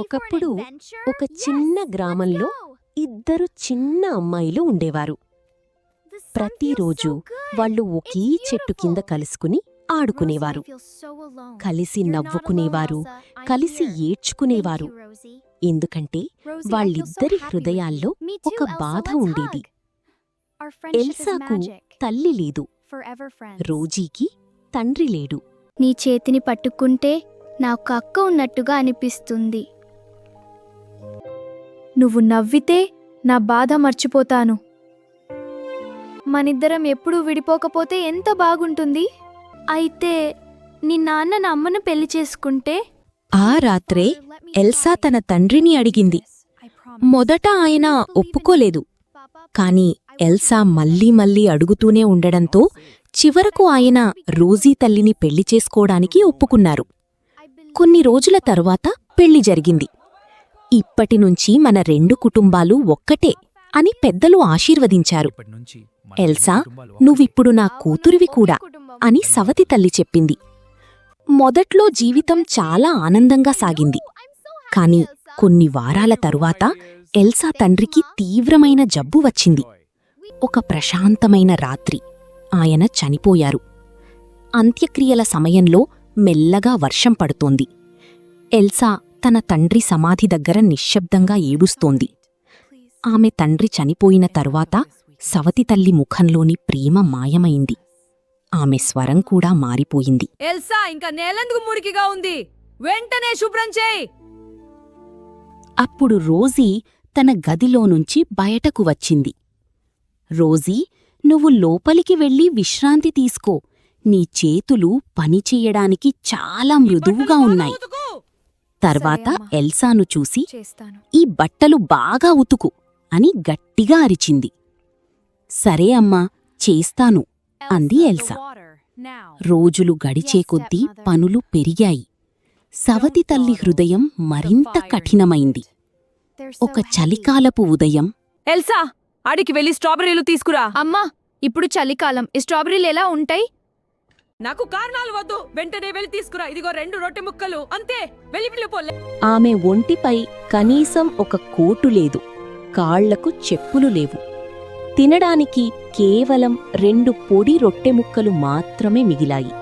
ఒకప్పుడు ఒక చిన్న గ్రామంలో ఇద్దరు చిన్న అమ్మాయిలు ఉండేవారు. ప్రతిరోజూ వాళ్ళు ఒకే చెట్టు కింద కలుసుకుని ఆడుకునేవారు. కలిసి నవ్వుకునేవారు, కలిసి ఏడ్చుకునేవారు. ఎందుకంటే వాళ్ళిద్దరి హృదయాల్లో ఒక బాధ ఉండేది. ఎల్సాకు తల్లి లేదు, రోజీకి తండ్రి లేడు. నీ చేతిని పట్టుకుంటే నాకు అక్క ఉన్నట్టుగా అనిపిస్తుంది. నువ్వు నవ్వితే నా బాధ మర్చిపోతాను. మనిద్దరం ఎప్పుడూ విడిపోకపోతే ఎంత బాగుంటుంది. అయితే నీ నాన్న నా అమ్మను పెళ్లి చేసుకుంటే? ఆ రాత్రే ఎల్సా తన తండ్రిని అడిగింది. మొదట ఆయన ఒప్పుకోలేదు. కాని ఎల్సా మళ్ళీ మళ్ళీ అడుగుతూనే ఉండడంతో చివరకు ఆయన రోజీ తల్లిని పెళ్లి చేసుకోవడానికి ఒప్పుకున్నారు. కొన్ని రోజుల తరువాత పెళ్లి జరిగింది. ఇప్పటినుంచి మన రెండు కుటుంబాలు ఒక్కటే అని పెద్దలు ఆశీర్వదించారు. ఎల్సా, నువ్విప్పుడు నా కూతురివి కూడా అని సవతి తల్లి చెప్పింది. మొదట్లో జీవితం చాలా ఆనందంగా సాగింది. కాని కొన్ని వారాల తరువాత ఎల్సా తండ్రికి తీవ్రమైన జబ్బు వచ్చింది. ఒక ప్రశాంతమైన రాత్రి ఆయన చనిపోయారు. అంత్యక్రియల సమయంలో మెల్లగా వర్షం పడుతోంది. ఎల్సా తన తండ్రి సమాధి దగ్గర నిశ్శబ్దంగా ఏడుస్తోంది. ఆమె తండ్రి చనిపోయిన తరువాత సవతి తల్లి ముఖంలోని ప్రేమ మాయమైంది. ఆమె స్వరం కూడా మారిపోయింది. ఎల్సా, ఇంకా నేలెందుకు మురికిగా ఉంది? వెంటనే శుభ్రం చేయి. అప్పుడు రోజీ తన గదిలోనుంచి బయటకు వచ్చింది. రోజీ, నువ్వు లోపలికి వెళ్ళి విశ్రాంతి తీసుకో. నీ చేతులు పనిచెయ్యడానికి చాలా మృదువుగా ఉన్నాయి. తర్వాత ఎల్సాను చూసి, ఈ బట్టలు బాగా ఉతుకు అని గట్టిగా అరిచింది. సరే అమ్మా, చేస్తాను అంది ఎల్సా. రోజులు గడిచే కొద్దీ పనులు పెరిగాయి. సవతి తల్లి హృదయం మరింత కఠినమైంది. ఒక చలికాలపు ఉదయం, ఎల్సా, అడికి వెళ్ళి స్ట్రాబెర్రీలు తీసుకురా. అమ్మా, ఇప్పుడు చలికాలం, ఈ స్ట్రాబెర్రీలు ఎలా ఉంటాయి? నాకు కారణాలు వద్దు, వెంటనే వెళ్ళి తీసుకురా. ఇదిగో 2 రొట్టె ముక్కలు, అంతే. వెళ్ళిపోలే. ఆమె ఒంటిపై కనీసం ఒక కోటు లేదు, కాళ్లకు చెప్పులు లేవు. తినడానికి కేవలం 2 పొడి రొట్టెముక్కలు మాత్రమే మిగిలాయి.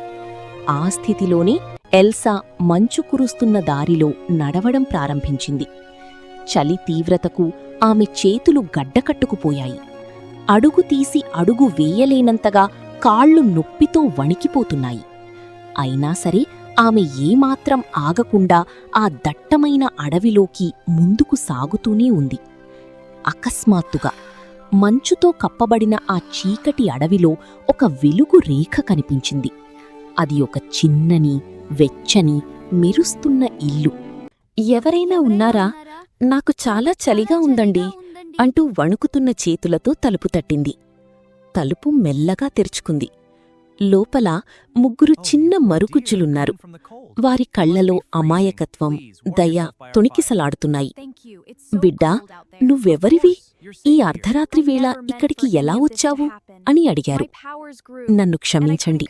ఆ స్థితిలోనే ఎల్సా మంచు కురుస్తున్న దారిలో నడవడం ప్రారంభించింది. చలి తీవ్రతకు ఆమె చేతులు గడ్డకట్టుకుపోయాయి. అడుగు తీసి అడుగు వేయలేనంతగా కాళ్ళు నొప్పితో వణికిపోతున్నాయి. అయినా సరే ఆమె ఏమాత్రం ఆగకుండా ఆ దట్టమైన అడవిలోకి ముందుకు సాగుతూనే ఉంది. అకస్మాత్తుగా మంచుతో కప్పబడిన ఆ చీకటి అడవిలో ఒక వెలుగు రేఖ కనిపించింది. అది ఒక చిన్నని, వెచ్చని, మెరుస్తున్న ఇల్లు. ఎవరైనా ఉన్నారా? నాకు చాలా చలిగా ఉందండి అంటూ వణుకుతున్న చేతులతో తలుపు తట్టింది. తలుపు మెల్లగా తెరుచుకుంది. లోపల 3 చిన్న మరుగుజ్జులున్నారు. వారి కళ్లలో అమాయకత్వం, దయ తొణికిసలాడుతున్నాయి. బిడ్డా, నువ్వెవరివి? ఈ అర్ధరాత్రి వేళ ఇక్కడికి ఎలా వచ్చావు అని అడిగారు. నన్ను క్షమించండి,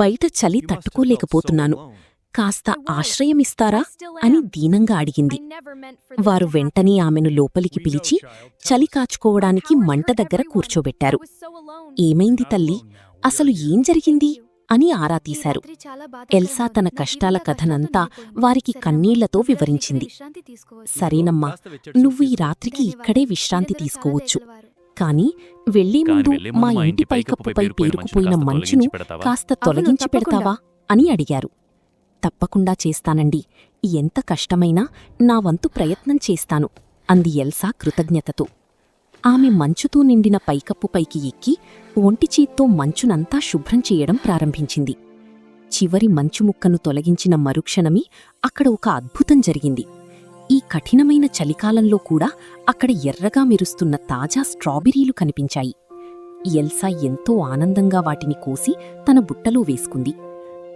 బయట చలి తట్టుకోలేకపోతున్నాను. కాస్త ఆశ్రయమిస్తారా అని దీనంగా అడిగింది. వారు వెంటనే ఆమెను లోపలికి పిలిచి చలి కాచుకోవడానికి మంట దగ్గర కూర్చోబెట్టారు. ఏమైంది తల్లి, అసలు ఏం జరిగింది అని ఆరా తీశారు. ఎల్సా తన కష్టాల కథనంతా వారికి కన్నీళ్లతో వివరించింది. సరేనమ్మా, నువ్వు ఈ రాత్రికి ఇక్కడే విశ్రాంతి తీసుకోవచ్చు. కాని వెళ్లే ముందు మా ఇంటి పైకప్పుపై పేరుకుపోయిన మంచును కాస్త తొలగించి పెడతావా అని అడిగారు. తప్పకుండా చేస్తానండి, ఎంత కష్టమైనా నా వంతు ప్రయత్నం చేస్తాను అంది ఎల్సా కృతజ్ఞతతో. ఆమె మంచుతో నిండిన పైకప్పుపైకి ఎక్కి ఒంటిచేత్తో మంచునంతా శుభ్రం చేయడం ప్రారంభించింది. చివరి మంచుముక్కను తొలగించిన మరుక్షణమే అక్కడ ఒక అద్భుతం జరిగింది. ఈ కఠినమైన చలికాలంలో కూడా అక్కడ ఎర్రగా మెరుస్తున్న తాజా స్ట్రాబెర్రీలు కనిపించాయి. ఎల్సా ఎంతో ఆనందంగా వాటిని కోసి తన బుట్టలో వేసుకుంది.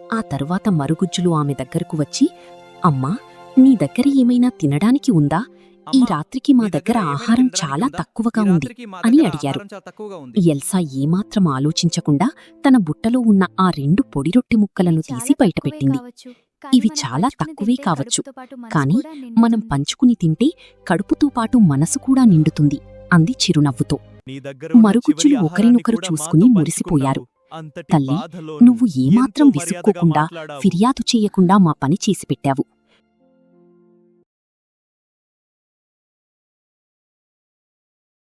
ఆ తరువాత మరుగుజ్జులు ఆమె దగ్గరకు వచ్చి, అమ్మా, నీ దగ్గర ఏమైనా తినడానికి ఉందా? ఈ రాత్రికి మా దగ్గర ఆహారం చాలా తక్కువగా ఉంది అని అడిగారు. ఎల్సా ఏమాత్రం ఆలోచించకుండా తన బుట్టలో ఉన్న ఆ 2 పొడి రొట్టె ముక్కలను తీసి బయటపెట్టింది. ఇవి చాలా తక్కువే కావచ్చు, కాని మనం పంచుకుని తింటే కడుపుతో పాటు మనసు కూడా నిండుతుంది అంది చిరునవ్వుతో. మరుగుజ్జులు ఒకరినొకరు చూసుకుని మురిసిపోయారు. తల్లి, నువ్వు ఏమాత్రం విసుక్కోకుండా, ఫిర్యాదు చెయ్యకుండా మా పని చేసిపెట్టావు.